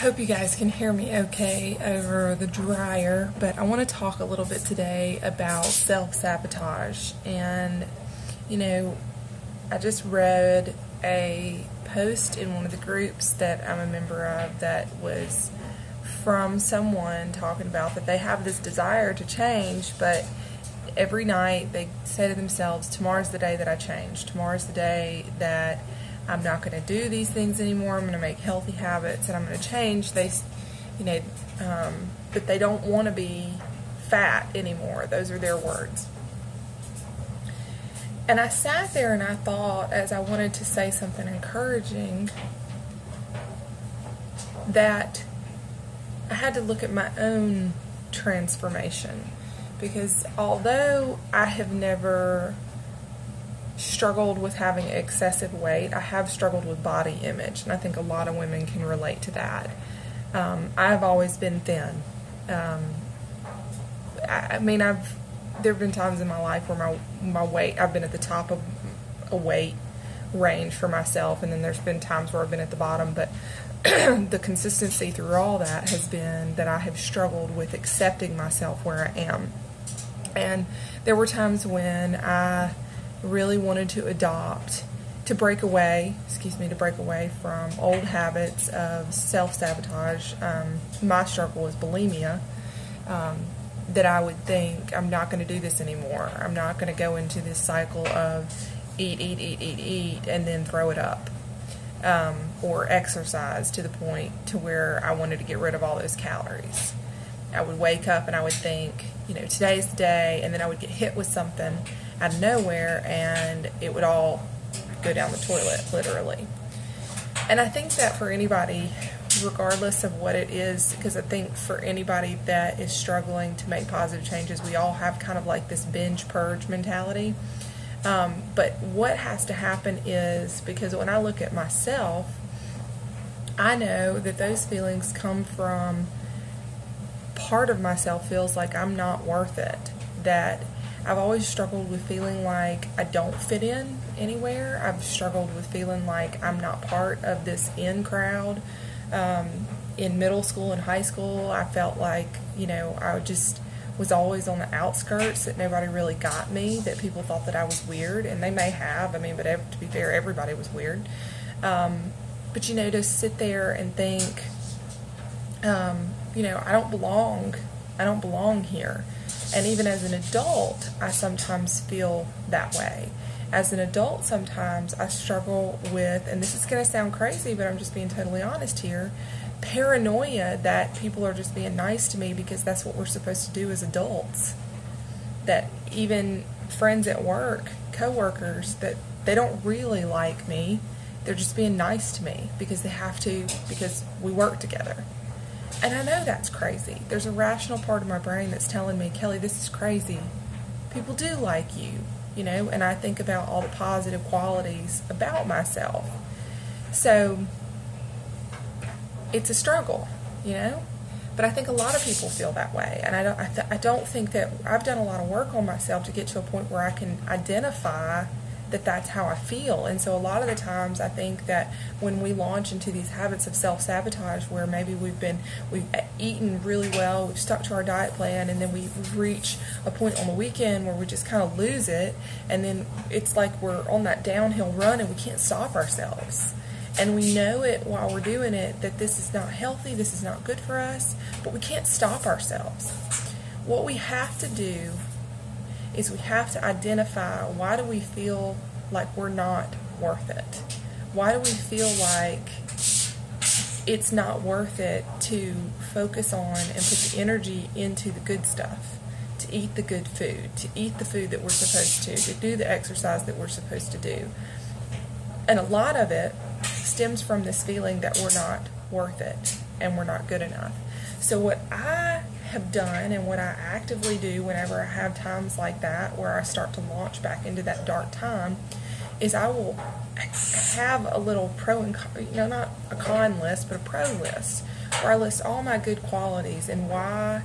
hope you guys can hear me okay over the dryer, but I want to talk a little bit today about self-sabotage. And, I just read a post in one of the groups that I'm a member of that was from someone talking about that they have this desire to change, but every night they say to themselves, tomorrow's the day that I change. Tomorrow's the day that I'm not going to do these things anymore. I'm going to make healthy habits and I'm going to change. But they don't want to be fat anymore. Those are their words. And I sat there and I thought, as I wanted to say something encouraging, that I had to look at my own transformation. Because although I have never struggled with having excessive weight, I have struggled with body image, and I think a lot of women can relate to that. I've always been thin. There have been times in my life where my weight, I've been at the top of a weight range for myself, and then there's been times where I've been at the bottom, but the consistency through all that has been that I have struggled with accepting myself where I am. And there were times when I really wanted to break away from old habits of self-sabotage. My struggle was bulimia, that I would think, I'm not going to do this anymore. I'm not going to go into this cycle of eat, and then throw it up. Or exercise to the point to where I wanted to get rid of all those calories. I would wake up and I would think, today's the day, and then I would get hit with something out of nowhere and it would all go down the toilet, literally. And I think that for anybody, regardless of what it is, because I think for anybody that is struggling to make positive changes, we all have kind of like this binge purge mentality. But what has to happen is, because when I look at myself, I know that those feelings come from part of myself feels like I'm not worth it, that I've always struggled with feeling like I don't fit in anywhere. I've struggled with feeling like I'm not part of this in crowd. In middle school and high school, I felt like, I just was always on the outskirts, that nobody really got me, that people thought that I was weird, and they may have, but to be fair, everybody was weird. But to sit there and think, I don't belong here. And even as an adult, I sometimes feel that way. As an adult, sometimes I struggle with, and this is going to sound crazy, but I'm just being totally honest here, paranoia that people are just being nice to me because that's what we're supposed to do as adults. That even friends at work, coworkers, that they don't really like me. They're just being nice to me because they have to, because we work together. And I know that's crazy. There's a rational part of my brain that's telling me, Kelly, this is crazy. People do like you, and I think about all the positive qualities about myself. So it's a struggle, but I think a lot of people feel that way. And I don't think that I've done a lot of work on myself to get to a point where I can identify that that's how I feel. And so a lot of the times I think that when we launch into these habits of self-sabotage, where maybe we've eaten really well, we've stuck to our diet plan, and then we reach a point on the weekend where we just kind of lose it, and then it's like we're on that downhill run and we can't stop ourselves. And we know it while we're doing it, that this is not healthy, this is not good for us, but we can't stop ourselves. What we have to do is we have to identify, why do we feel like we're not worth it? Why do we feel like it's not worth it to focus on and put the energy into the good stuff, to eat the good food, to eat the food that we're supposed to do the exercise that we're supposed to do? And a lot of it stems from this feeling that we're not worth it and we're not good enough. So what I have done, and what I actively do whenever I have times like that where I start to launch back into that dark time, is I will have a little pro and con, not a con list, but a pro list, where I list all my good qualities and why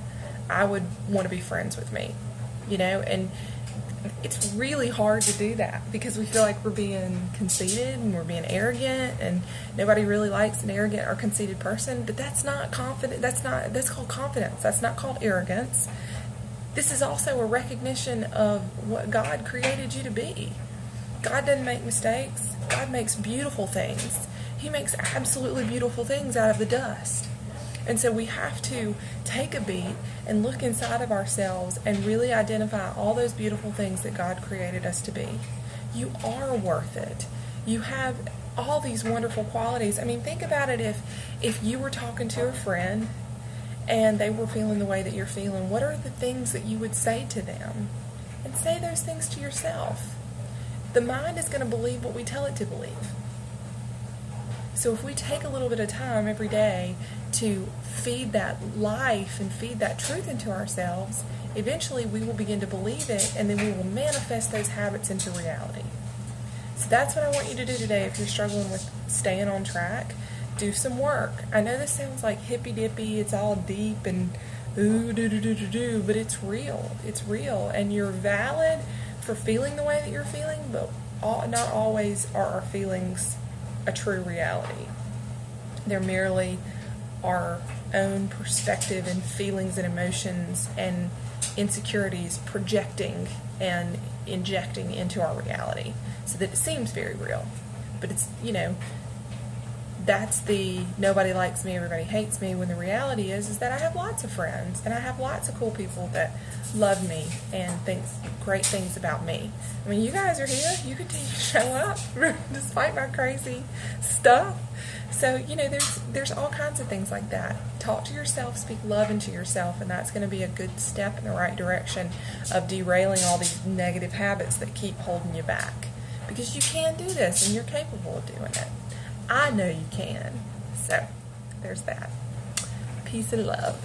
I would want to be friends with me, and it's really hard to do that because we feel like we're being conceited and we're being arrogant, and nobody really likes an arrogant or conceited person. But that's not confident. That's called confidence. That's not called arrogance. This is also a recognition of what God created you to be. God doesn't make mistakes. God makes beautiful things. He makes absolutely beautiful things out of the dust. And so we have to take a beat and look inside of ourselves and really identify all those beautiful things that God created us to be. You are worth it. You have all these wonderful qualities. I mean, think about it. If you were talking to a friend and they were feeling the way that you're feeling, what are the things that you would say to them? And say those things to yourself. The mind is going to believe what we tell it to believe. So if we take a little bit of time every day to feed that life and feed that truth into ourselves, eventually we will begin to believe it, and then we will manifest those habits into reality. So that's what I want you to do today. If you're struggling with staying on track, do some work. I know this sounds like hippy-dippy, it's all deep and ooh, do, but it's real. It's real, and you're valid for feeling the way that you're feeling, but not always are our feelings a true reality. They're merely our own perspective and feelings and emotions and insecurities projecting and injecting into our reality so that it seems very real. But it's, that's the nobody likes me, everybody hates me, when the reality is that I have lots of friends and I have lots of cool people that love me and think great things about me. I mean, you guys are here. You continue to show up despite my crazy stuff. So, there's all kinds of things like that. Talk to yourself, speak love into yourself, and that's going to be a good step in the right direction of derailing all these negative habits that keep holding you back. Because you can do this and you're capable of doing it. I know you can. So, there's that. Peace and love.